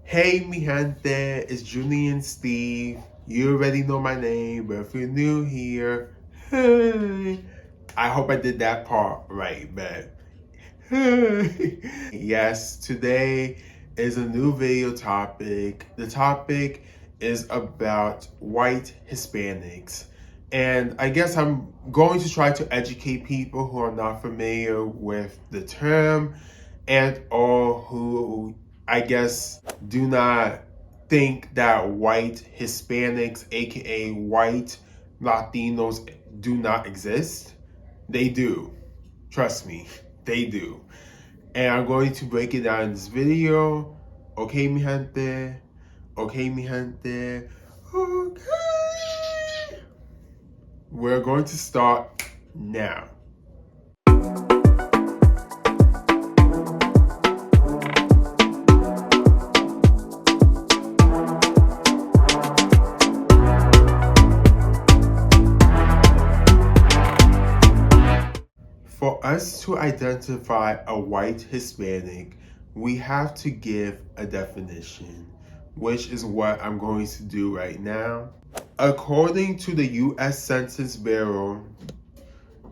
Hey mi gente, it's Julian Steve. You already know my name, but if you're new here, hey. I hope I did that part right, but hey. Yes, today is a new video topic. The topic is about white Hispanics. And I guess I'm going to try to educate people who are not familiar with the term and or who I guess do not think that white Hispanics, aka white Latinos, do not exist. They do. Trust me, they do. And I'm going to break it down in this video. Okay, mi gente. Okay, mi gente. Okay. We're going to start now. For us to identify a white Hispanic, we have to give a definition, which is what I'm going to do right now. According to the U.S. Census Bureau,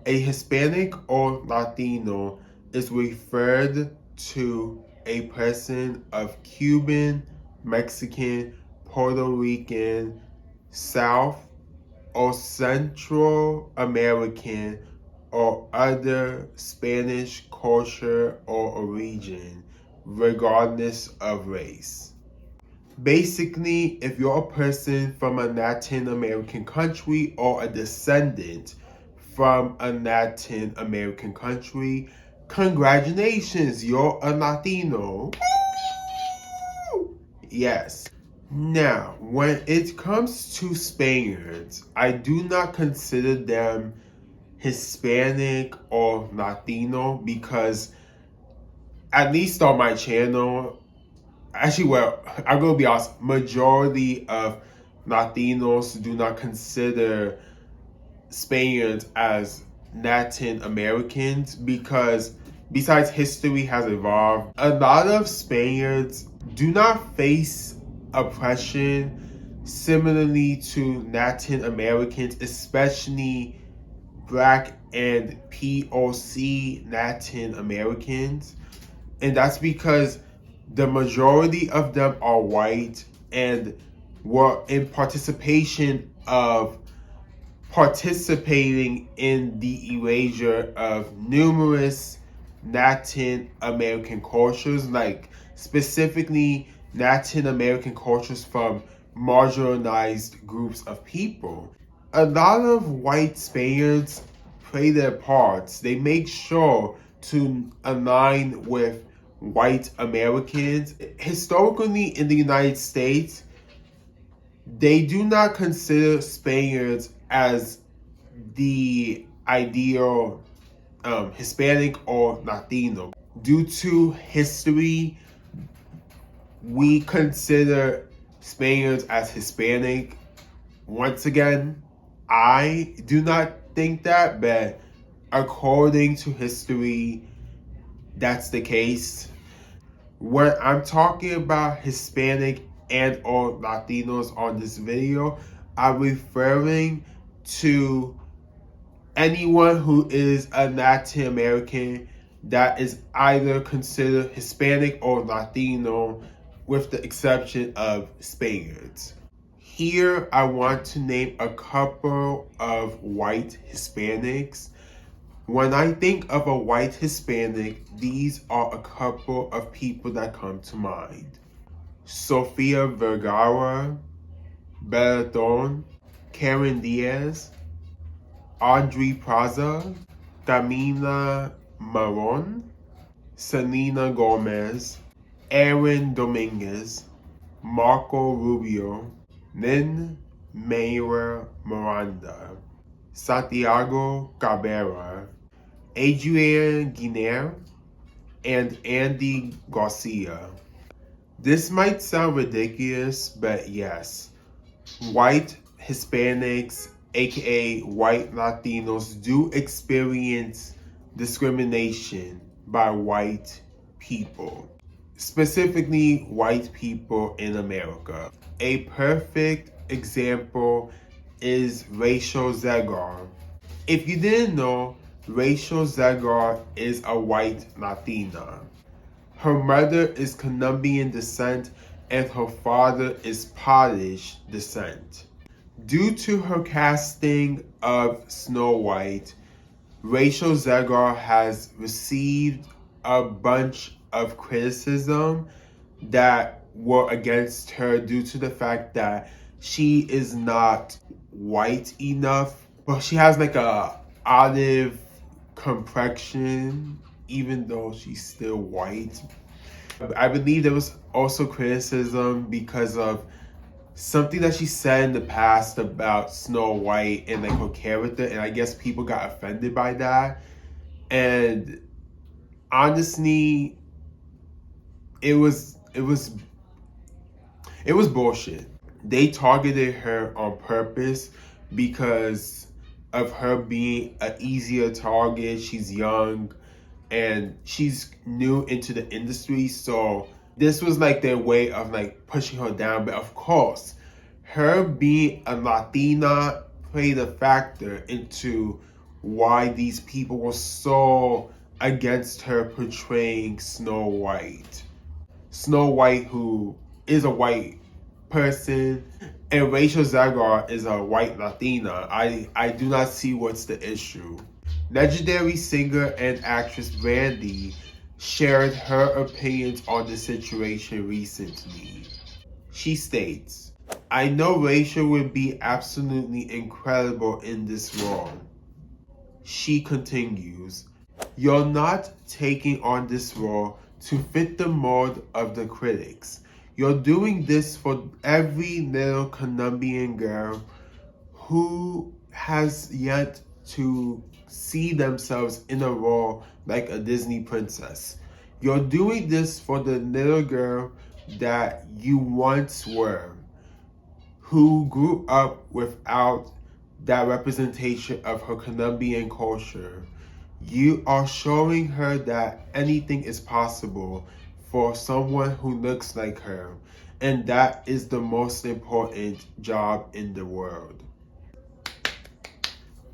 a Hispanic or Latino is referred to a person of Cuban, Mexican, Puerto Rican, South or Central American or other Spanish culture or origin, regardless of race. Basically, if you're a person from a Latin American country or a descendant from a Latin American country, congratulations, you're a Latino. Yes. Now, when it comes to Spaniards, I do not consider them Hispanic or Latino because, at least on my channel, actually, well, I'm gonna be honest, majority of Latinos do not consider Spaniards as Latin Americans because, besides history has evolved, a lot of Spaniards do not face oppression similarly to Latin Americans, especially Black and POC Latin Americans. And that's because the majority of them are white and were in participating in the erasure of numerous Latin American cultures, like specifically Latin American cultures from marginalized groups of people. A lot of white Spaniards play their parts. They make sure to align with white Americans. Historically, in the United States, they do not consider Spaniards as the ideal Hispanic or Latino. Due to history, we consider Spaniards as Hispanic. Once again, I do not think that, but according to history, that's the case. When I'm talking about Hispanic and or Latinos on this video, I'm referring to anyone who is a Latin American that is either considered Hispanic or Latino, with the exception of Spaniards. Here, I want to name a couple of white Hispanics. When I think of a white Hispanic, these are a couple of people that come to mind. Sofia Vergara, Bellaton, Karen Diaz, Audrey Plaza, Camila Maron, Selena Gomez, Aaron Dominguez, Marco Rubio, Lin Manuel Miranda, Santiago Cabrera, Adrian Guinea, and Andy Garcia. This might sound ridiculous, but yes, white Hispanics, aka white Latinos, do experience discrimination by white people. specifically white people in America. A perfect example is Rachel Zeggar. If you didn't know, Rachel Zeggar is a white Latina. Her mother is Colombian descent and her father is Polish descent. Due to her casting of Snow White, Rachel Zeggar has received a bunch of criticism that were against her due to the fact that she is not white enough, but she has like a olive complexion even though she's still white. I believe there was also criticism because of something that she said in the past about Snow White and like her character, and I guess people got offended by that. And honestly, it was bullshit. They targeted her on purpose because of her being an easier target. She's young and she's new into the industry, so this was like their way of like pushing her down. But of course, her being a Latina played a factor into why these people were so against her portraying Snow White. Snow White, who is a white person, and Rachel Zeggar is a white Latina. I do not see what's the issue. Legendary singer and actress Brandy shared her opinions on the situation recently. She states, "I know Rachel would be absolutely incredible in this role." She continues, "You're not taking on this role to fit the mold of the critics. You're doing this for every little Colombian girl who has yet to see themselves in a role like a Disney princess. You're doing this for the little girl that you once were, who grew up without that representation of her Colombian culture. You are showing her that anything is possible for someone who looks like her, and that is the most important job in the world."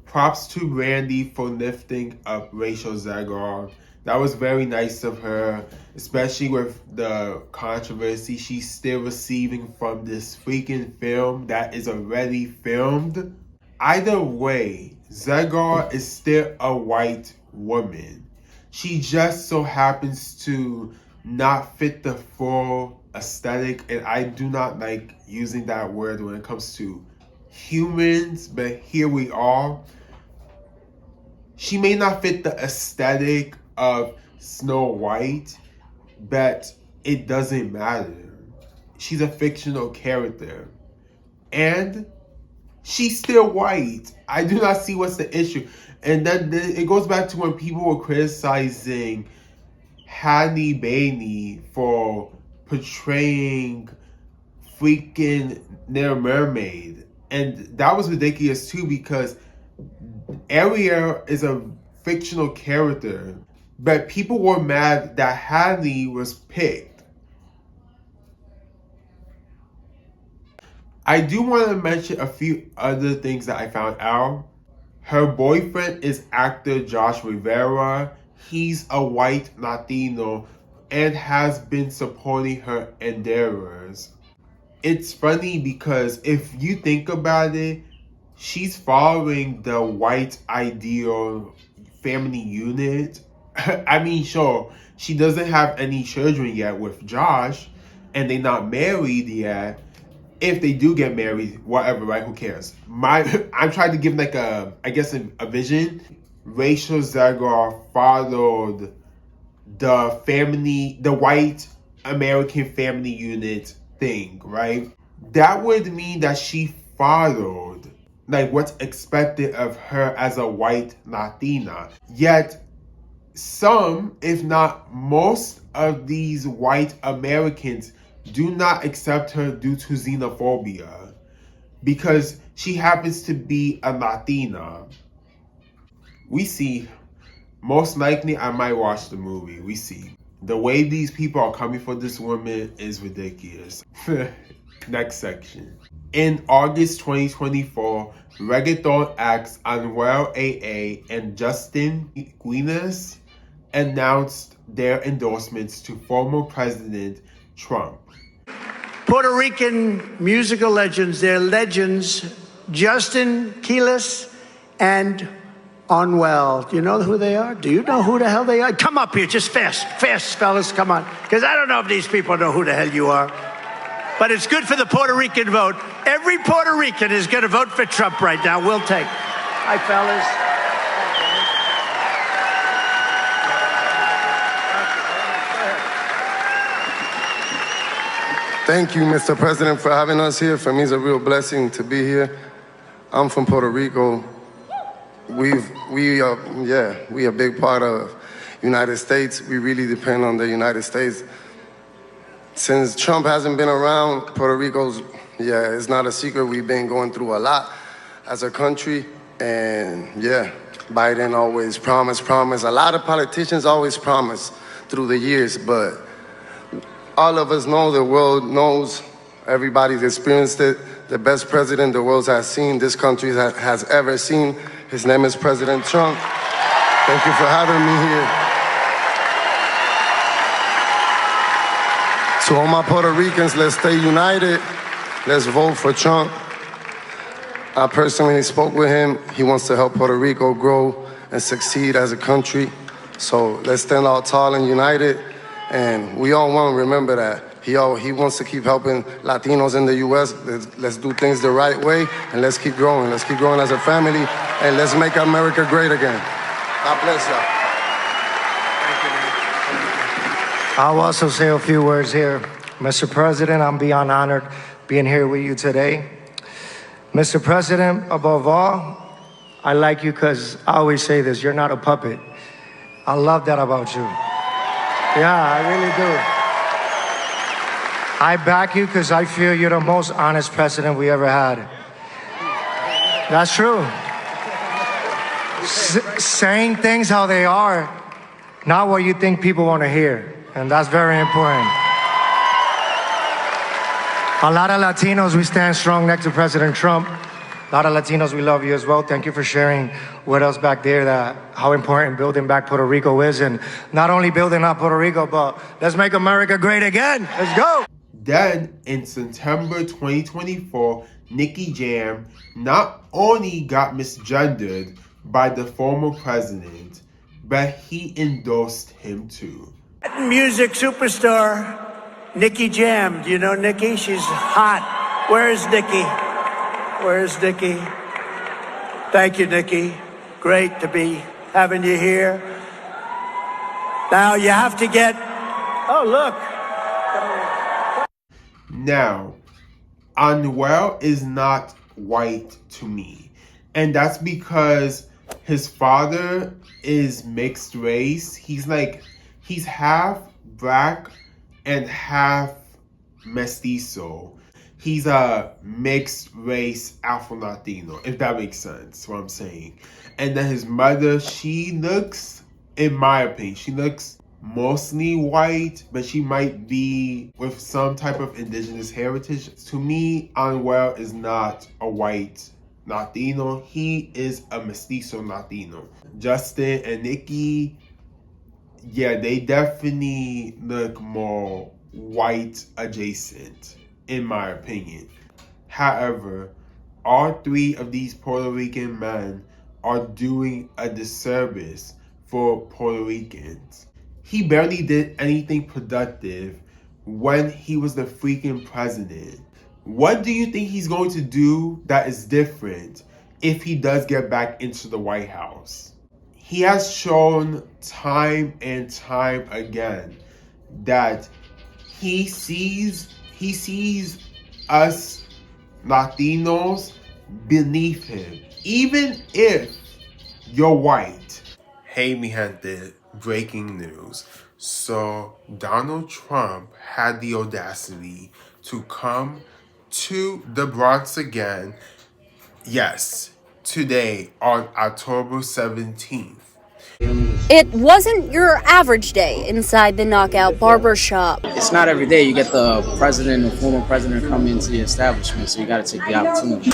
Props to Randy for lifting up Rachel Zeggar. That was very nice of her, especially with the controversy she's still receiving from this freaking film that is already filmed. Either way, Zeggar is still a white woman. She just so happens to not fit the full aesthetic, and I do not like using that word when it comes to humans, but here we are. She may not fit the aesthetic of Snow White, but it doesn't matter. She's a fictional character. And she's still white. I do not see what's the issue. And then it goes back to when people were criticizing Halle Bailey for portraying freaking Little Mermaid. And that was ridiculous too, because Ariel is a fictional character, but people were mad that Halle was picked. I do want to mention a few other things that I found out. Her boyfriend is actor Josh Rivera. He's a white Latino and has been supporting her endeavors. It's funny because if you think about it, she's following the white ideal family unit. I mean, sure, she doesn't have any children yet with Josh, and they're not married yet. If they do get married, whatever, right? Who cares? I'm trying to give like a vision. Rachel Zeggar followed the white American family unit thing, right? That would mean that she followed like what's expected of her as a white Latina. Yet some, if not most of these white Americans do not accept her due to xenophobia because she happens to be a Latina. We see, most likely I might watch the movie. We see. The way these people are coming for this woman is ridiculous. Next section. In August 2024, reggaeton acts Anuel AA and Justin Quiles announced their endorsements to former President Trump. Puerto Rican musical legends, they're legends, Justin Quiles and Anuel. Do you know who they are? Do you know who the hell they are? Come up here, just fast, fellas, come on. Because I don't know if these people know who the hell you are. But it's good for the Puerto Rican vote. Every Puerto Rican is going to vote for Trump right now. We'll take. Hi, fellas. Thank you, Mr. President, for having us here. For me, it's a real blessing to be here. I'm from Puerto Rico. We are a big part of United States. We really depend on the United States. Since Trump hasn't been around, Puerto Rico's, it's not a secret. We've been going through a lot as a country. And Biden always promise. A lot of politicians always promise through the years, but all of us know, the world knows, everybody's experienced it. The best president the world has seen, this country has ever seen. His name is President Trump. Thank you for having me here. To all my Puerto Ricans, let's stay united. Let's vote for Trump. I personally spoke with him. He wants to help Puerto Rico grow and succeed as a country. So let's stand out tall and united. And we all want to remember that. He wants to keep helping Latinos in the U.S. Let's do things the right way, and let's keep growing. Let's keep growing as a family, and let's make America great again. God bless y'all. I'll also say a few words here. Mr. President, I'm beyond honored being here with you today. Mr. President, above all, I like you because I always say this, you're not a puppet. I love that about you. Yeah, I really do. I back you because I feel you're the most honest president we ever had. That's true. Saying things how they are, not what you think people want to hear. And that's very important. A lot of Latinos, we stand strong next to President Trump. A lot of Latinos, we love you as well. Thank you for sharing with us back there that how important building back Puerto Rico is. And not only building up Puerto Rico, but let's make America great again. Let's go. Then, in September 2024, Nicky Jam not only got misgendered by the former president, but he endorsed him too. Music superstar, Nicky Jam. Do you know Nicky? She's hot. Where's Nicky? Where's Nicky? Thank you, Nicky. Great to be having you here. Now you have to get, oh, look. Now, Anuel is not white to me. And that's because his father is mixed race. He's half black and half mestizo. He's a mixed race Afro-Latino, if that makes sense, what I'm saying. And then his mother, she looks, in my opinion, she looks mostly white, but she might be with some type of indigenous heritage. To me, Anuel is not a white Latino. He is a mestizo Latino. Justin and Nicky, they definitely look more white adjacent, in my opinion. However, all three of these Puerto Rican men are doing a disservice for Puerto Ricans. He barely did anything productive when he was the freaking president. What do you think he's going to do that is different if he does get back into the White House? He has shown time and time again that he sees us Latinos beneath him, even if you're white. Hey, mi gente, breaking news. So Donald Trump had the audacity to come to the Bronx again, yes, today on October 17th. It wasn't your average day inside the Knockout Barber Shop. It's not every day you get the president or former president come into the establishment, so you got to take the opportunity.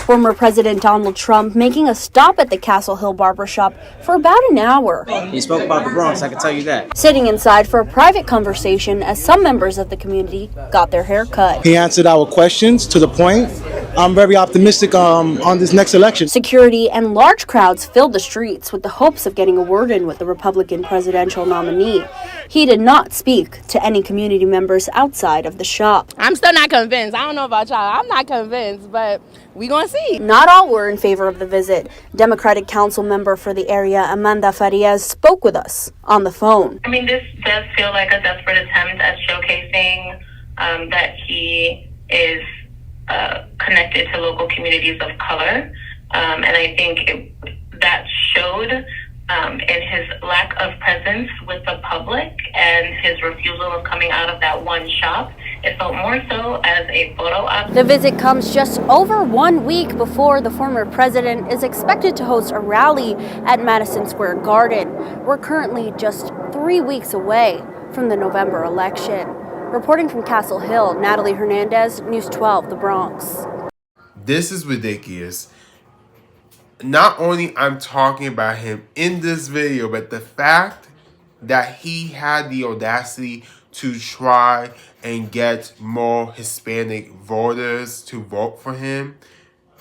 Former President Donald Trump making a stop at the Castle Hill Barber Shop for about an hour. He spoke about the Bronx, I can tell you that. Sitting inside for a private conversation as some members of the community got their hair cut. He answered our questions to the point. I'm very optimistic on this next election. Security and large crowds filled the streets with the hopes of getting a word in with the Republican presidential nominee. He did not speak to any community members outside of the shop. I'm still not convinced. I don't know about y'all. I'm not convinced, but we gonna see. Not all were in favor of the visit. Democratic council member for the area, Amanda Farias, spoke with us on the phone. I mean, this does feel like a desperate attempt at showcasing that he is connected to local communities of color. And I think that showed in his lack of presence with the public and his refusal of coming out of that one shop. It felt more so as a photo op. The visit comes just over 1 week before the former president is expected to host a rally at Madison Square Garden. We're currently just 3 weeks away from the November election. Reporting from Castle Hill, Natalie Hernandez, News 12, The Bronx. This is ridiculous. Not only I'm talking about him in this video, but the fact that he had the audacity to try and get more Hispanic voters to vote for him.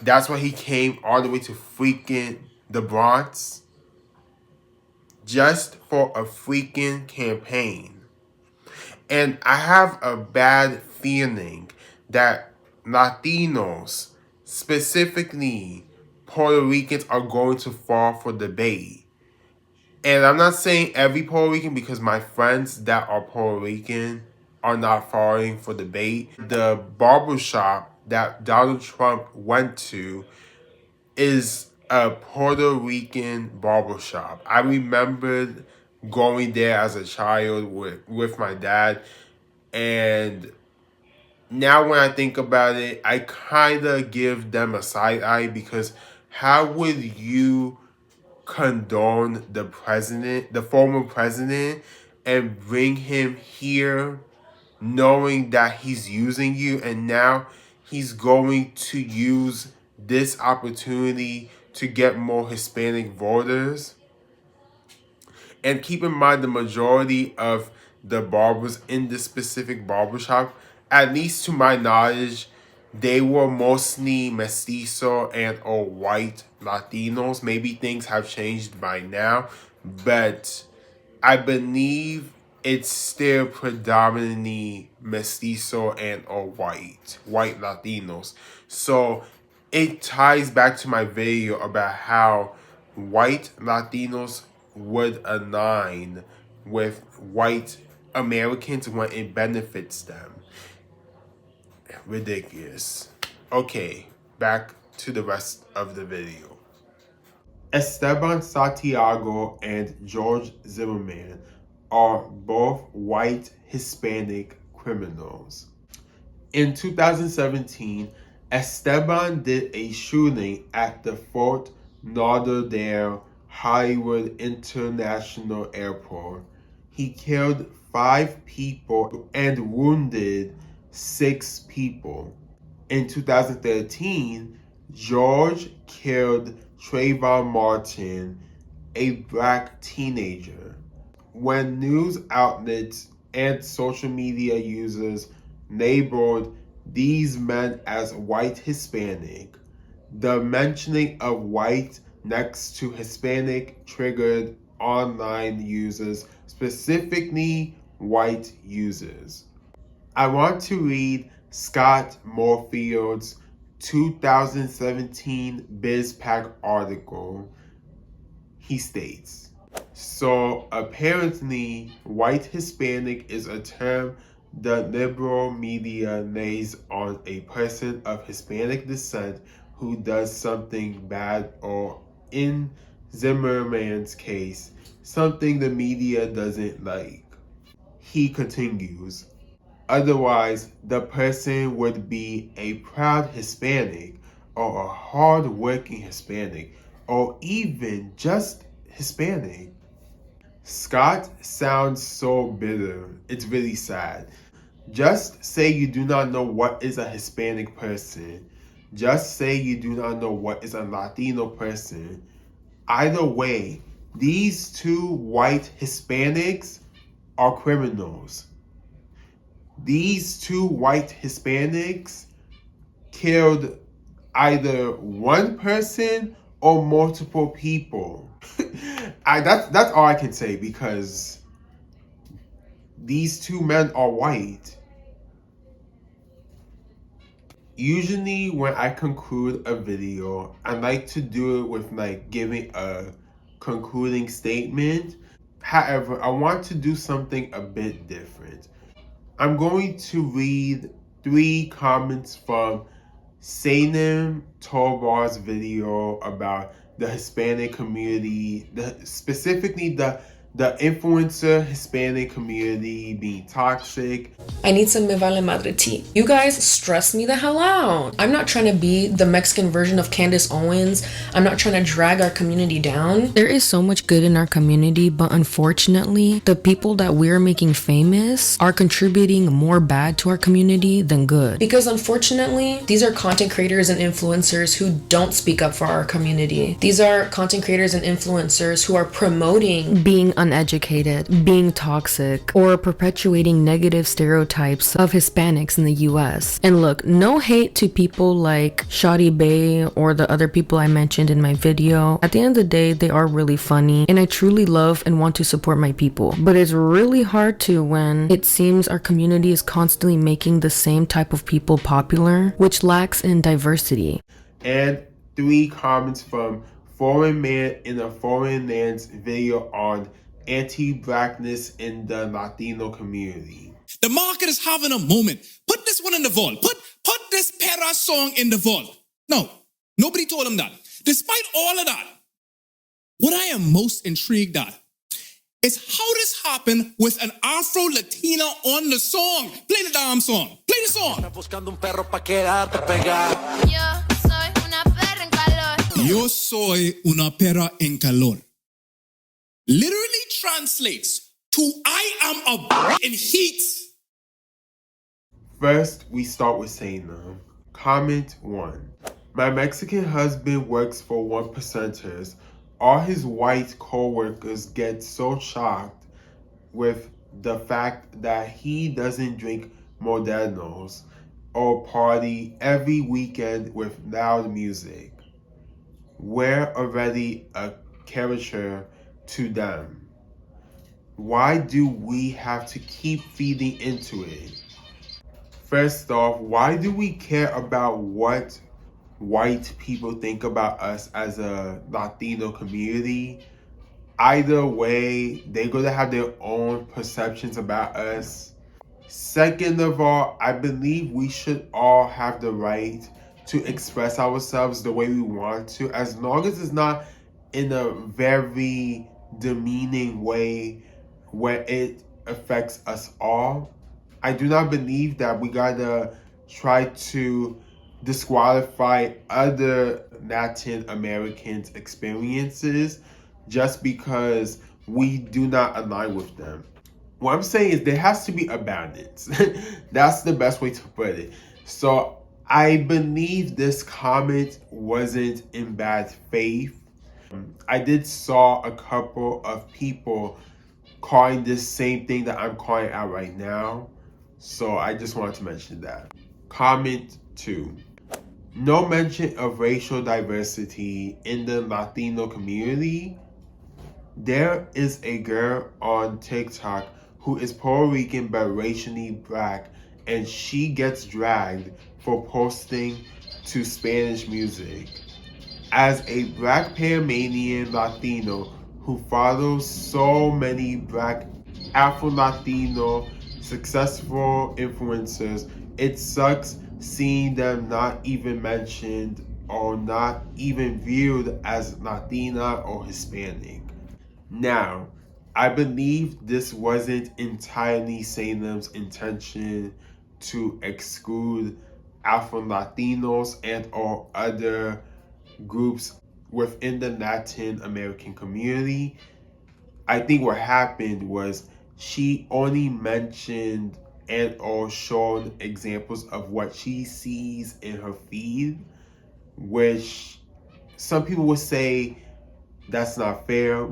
That's why he came all the way to freaking the Bronx. Just for a freaking campaign. And I have a bad feeling that Latinos, specifically Puerto Ricans, are going to fall for the bait. And I'm not saying every Puerto Rican, because my friends that are Puerto Rican are not falling for the bait. The barbershop that Donald Trump went to is a Puerto Rican barbershop. I remembered going there as a child with my dad. And now when I think about it, I kind of give them a side eye, because how would you condone the president, the former president, and bring him here knowing that he's using you, and now he's going to use this opportunity to get more Hispanic voters? And keep in mind, the majority of the barbers in this specific barbershop, at least to my knowledge, they were mostly mestizo and or white Latinos. Maybe things have changed by now, but I believe it's still predominantly mestizo and or white Latinos. So it ties back to my video about how white Latinos would align with white Americans when it benefits them. Ridiculous. Okay, back to the rest of the video. Esteban Santiago and George Zimmerman are both white Hispanic criminals. In 2017, Esteban did a shooting at the Fort Lauderdale Hollywood International Airport. He killed 5 people and wounded 6 people. In 2013, George killed Trayvon Martin, a black teenager. When news outlets and social media users labeled these men as white Hispanic, the mentioning of white next to Hispanic triggered online users, specifically white users. I want to read Scott Morefield's 2017 BizPac article. He states, so apparently white Hispanic is a term the liberal media lays on a person of Hispanic descent who does something bad, or in Zimmerman's case, something the media doesn't like. He continues, otherwise, the person would be a proud Hispanic or a hard-working Hispanic or even just Hispanic. Scott sounds so bitter. It's really sad. Just say you do not know what is a Hispanic person. Just say you do not know what is a Latino person. Either way, these two white Hispanics are criminals. These two white Hispanics killed either one person or multiple people. That's all I can say, because these two men are white. Usually when I conclude a video, I like to do it with like giving a concluding statement. However, I want to do something a bit different. I'm going to read 3 comments from Sanem Tovar's video about the Hispanic community, specifically the influencer Hispanic community being toxic. I need some Me Vale Madre tea. You guys stress me the hell out. I'm not trying to be the Mexican version of Candace Owens. I'm not trying to drag our community down. There is so much good in our community, but unfortunately, the people that we're making famous are contributing more bad to our community than good. Because unfortunately, these are content creators and influencers who don't speak up for our community. These are content creators and influencers who are promoting being uneducated, being toxic, or perpetuating negative stereotypes of Hispanics in the US. And look, no hate to people like Shadi Bay or the other people I mentioned in my video. At the end of the day, they are really funny, and I truly love and want to support my people. But it's really hard to when it seems our community is constantly making the same type of people popular, which lacks in diversity. And 3 comments from Foreign Man in a Foreign Land's video on anti-blackness in the Latino community. The market is having a moment. Put this one in the vault. Put this Pera song in the vault. No, nobody told him that. Despite all of that, what I am most intrigued at is how this happened with an Afro-Latina on the song. Play the damn song. Play the song. Yo soy una perra en calor. Literally translates to I am a in heat. First, we start with Sanem. Comment 1. My Mexican husband works for 1%ers. All his white co-workers get so shocked with the fact that he doesn't drink Modelos or party every weekend with loud music. We're already a caricature to them. Why do we have to keep feeding into it? First off, why do we care about what white people think about us as a Latino community? Either way, they're going to have their own perceptions about us. Second of all, I believe we should all have the right to express ourselves the way we want to, as long as it's not in a very demeaning way where it affects us all. I do not believe that we gotta try to disqualify other Latin Americans' experiences just because we do not align with them. What I'm saying is there has to be a balance. That's the best way to put it. So I believe this comment wasn't in bad faith. I did saw a couple of people calling this same thing that I'm calling out right now. So I just wanted to mention that. Comment 2. No mention of racial diversity in the Latino community. There is a girl on TikTok who is Puerto Rican but racially black, and she gets dragged for posting to Spanish music. As a black Panamanian Latino who follows so many black Afro-Latino successful influencers, it sucks seeing them not even mentioned or not even viewed as Latina or Hispanic. Now, I believe this wasn't entirely Salem's intention to exclude Afro-Latinos and or other groups within the Latin American community. I think what happened was she only mentioned and or shown examples of what she sees in her feed, which some people would say that's not fair.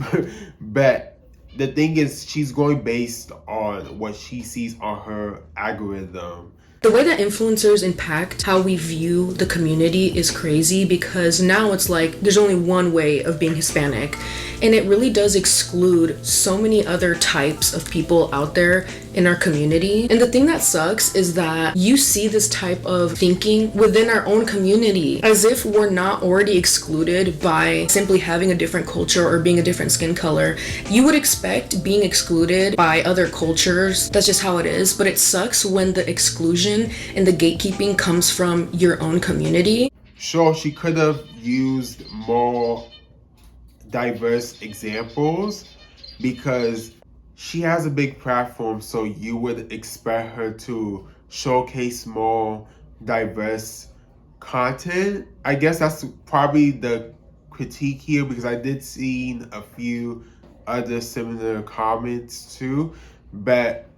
But the thing is, she's going based on what she sees on her algorithm. The way that influencers impact how we view the community is crazy, because now it's like there's only one way of being Hispanic, and it really does exclude so many other types of people out there in our community. And the thing that sucks is that you see this type of thinking within our own community, as if we're not already excluded by simply having a different culture or being a different skin color. You would expect being excluded by other cultures. That's just how it is. But it sucks when the exclusion and the gatekeeping comes from your own community. Sure, she could have used more diverse examples because she has a big platform, so you would expect her to showcase more diverse content. I guess that's probably the critique here, because I did see a few other similar comments too, but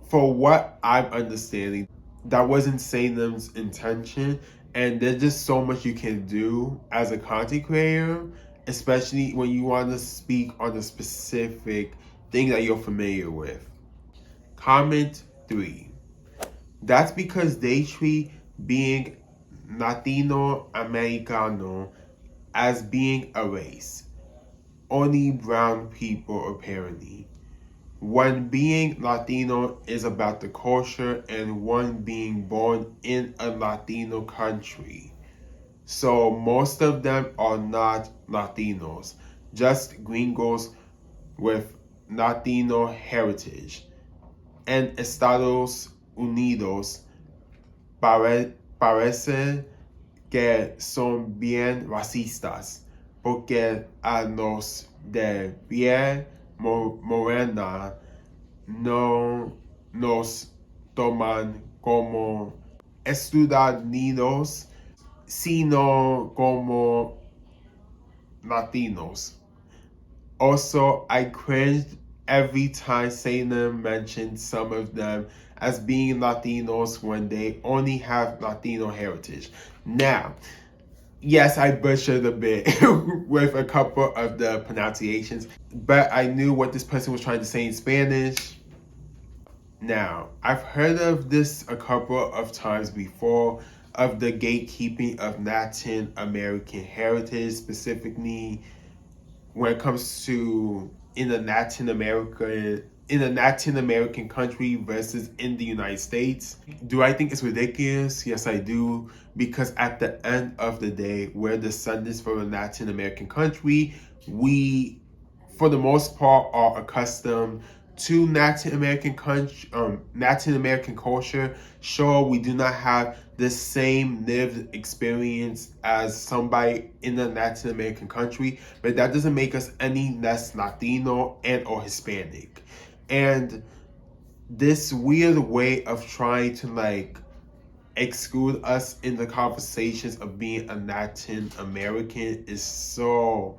for what I'm understanding, that wasn't Salem's intention, and there's just so much you can do as a content creator, especially when you want to speak on a specific thing that you're familiar with. Comment 3. That's because they treat being Latino Americano as being a race. Only brown people, apparently. One being Latino is about the culture, and one being born in a Latino country. So most of them are not Latinos, just gringos with Latino heritage. En Estados Unidos parece que son bien racistas, porque a los de piel morena no nos toman como estadounidenses, sino como Latinos. Also, I cringed every time Salem mentioned some of them as being Latinos when they only have Latino heritage. Now, yes, I butchered a bit with a couple of the pronunciations, but I knew what this person was trying to say in Spanish. Now, I've heard of this a couple of times before, of the gatekeeping of Latin American heritage, specifically when it comes to in a Latin American country versus in the United States. Do I think it's ridiculous? Yes, I do. Because at the end of the day, we're descendants from a Latin American country. We, for the most part, are accustomed to Latin American culture. Sure, we do not have the same lived experience as somebody in a Latin American country, but that doesn't make us any less Latino and or Hispanic. And this weird way of trying to exclude us in the conversations of being a Latin American is so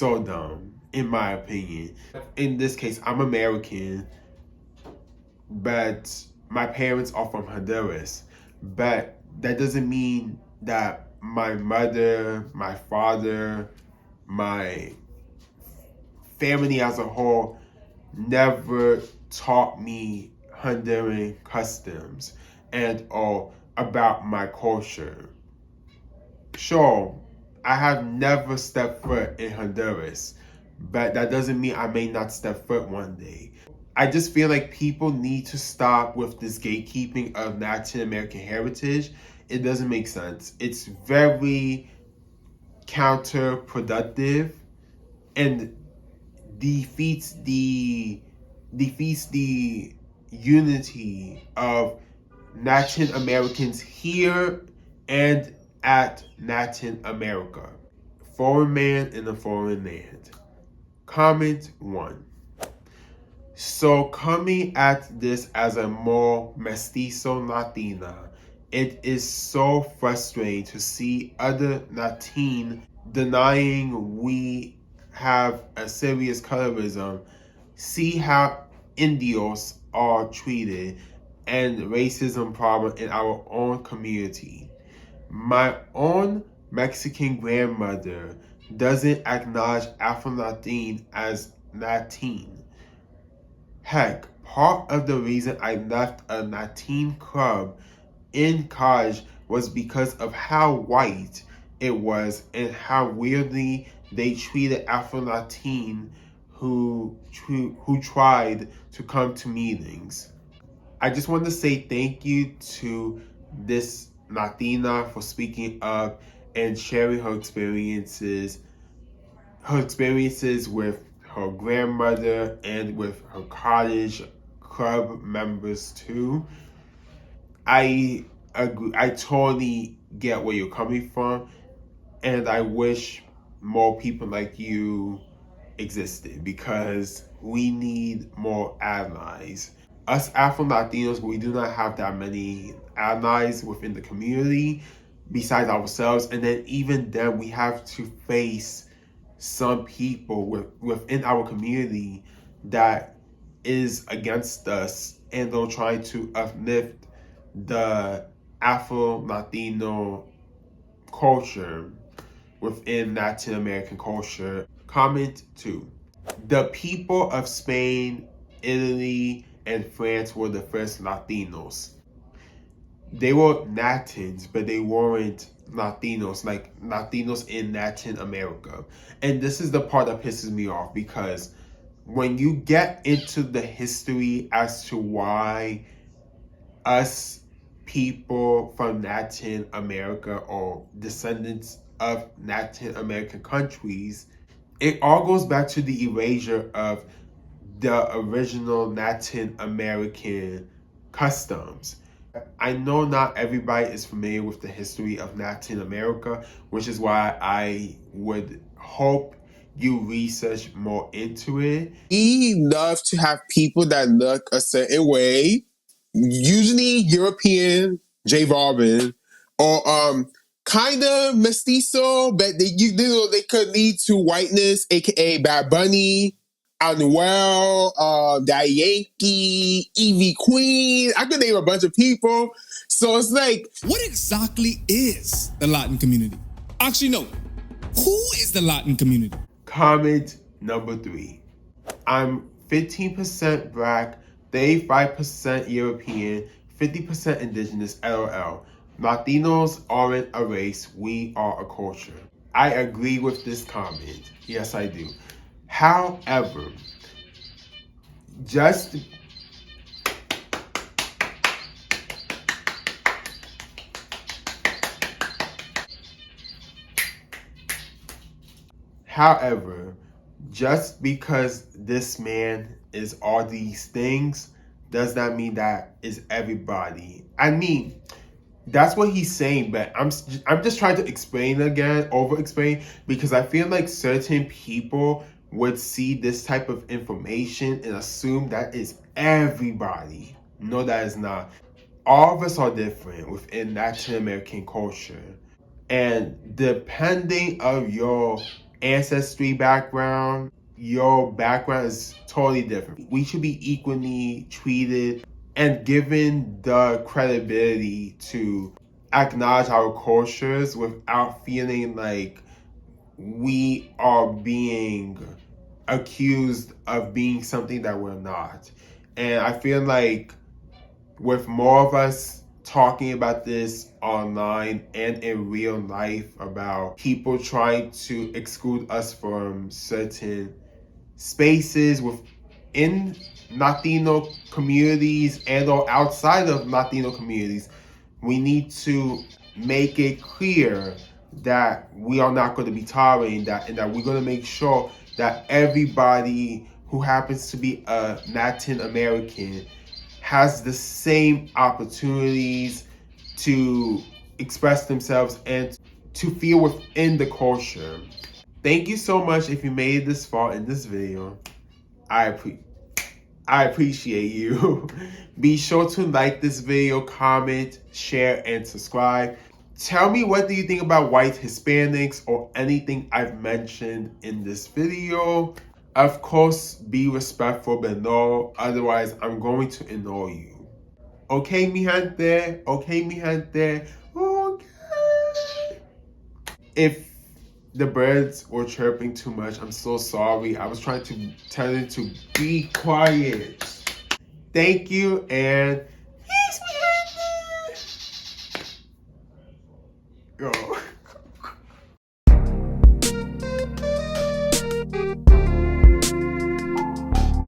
dumb, in my opinion. In this case, I'm American, but my parents are from Honduras. But that doesn't mean that my mother, my father, my family as a whole never taught me Honduran customs and or about my culture. Sure, I have never stepped foot in Honduras, but that doesn't mean I may not step foot one day. I just feel like people need to stop with this gatekeeping of Latin American heritage. It doesn't make sense. It's very counterproductive and defeats the unity of Latin Americans here and at Latin America. Foreign man in a foreign land. Comment 1. So coming at this as a more mestizo Latina, it is so frustrating to see other Latin denying we have a serious colorism, see how Indios are treated and racism problem in our own community. My own Mexican grandmother doesn't acknowledge Afro-Latin as Latin. Heck, part of the reason I left a Latin club in college was because of how white it was and how weirdly they treated Afro-Latin who tried to come to meetings. I just want to say thank you to this Latina for speaking up and sharing her experiences with her grandmother and with her college club members too. I agree. I totally get where you're coming from, and I wish more people like you existed because we need more allies. Us Afro Latinos, we do not have that many allies within the community besides ourselves, and then even then, we have to face some people within our community that is against us, and they'll try to uplift the Afro Latino culture within Latin American culture. Comment 2. The people of Spain, Italy, and France were the first Latinos. They were Latins, but they weren't Latinos, like Latinos in Latin America. And this is the part that pisses me off, because when you get into the history as to why us people from Latin America or descendants of Latin American countries, it all goes back to the erasure of the original Latin American customs. I know not everybody is familiar with the history of Latin America, which is why I would hope you research more into it. We love to have people that look a certain way, usually European, J Balvin, or kind of mestizo, but they could lead to whiteness, aka Bad Bunny, Anuel, Daddy Yankee, Evie Queen. I could name a bunch of people. So it's like, what exactly is the Latin community? Actually, no. Who is the Latin community? Comment number 3. I'm 15% black, 35% European, 50% indigenous, LOL. Latinos aren't a race, we are a culture. I agree with this comment. Yes, I do. However, just because this man is all these things does not mean that is everybody. I mean, that's what he's saying, but I'm just trying to explain again, over explain, because I feel like certain people would see this type of information and assume that is everybody. No, that is not. All of us are different within Latin American culture. And depending on your ancestry background, your background is totally different. We should be equally treated and given the credibility to acknowledge our cultures without feeling like we are being accused of being something that we're not. And I feel like with more of us talking about this online and in real life about people trying to exclude us from certain spaces within Latino communities and or outside of Latino communities, we need to make it clear that we are not going to be tolerating that, and that we're going to make sure that everybody who happens to be a Latin American has the same opportunities to express themselves and to feel within the culture. Thank you so much if you made it this far in this video. I appreciate you. Be sure to like this video, comment, share, and subscribe. Tell me, what do you think about white Hispanics or anything I've mentioned in this video? Of course, be respectful below, otherwise I'm going to ignore you. Okay, mi gente? Okay, mi gente? Okay. If the birds were chirping too much, I'm so sorry. I was trying to tell it to be quiet. Thank you, and peace, mi gente. Go.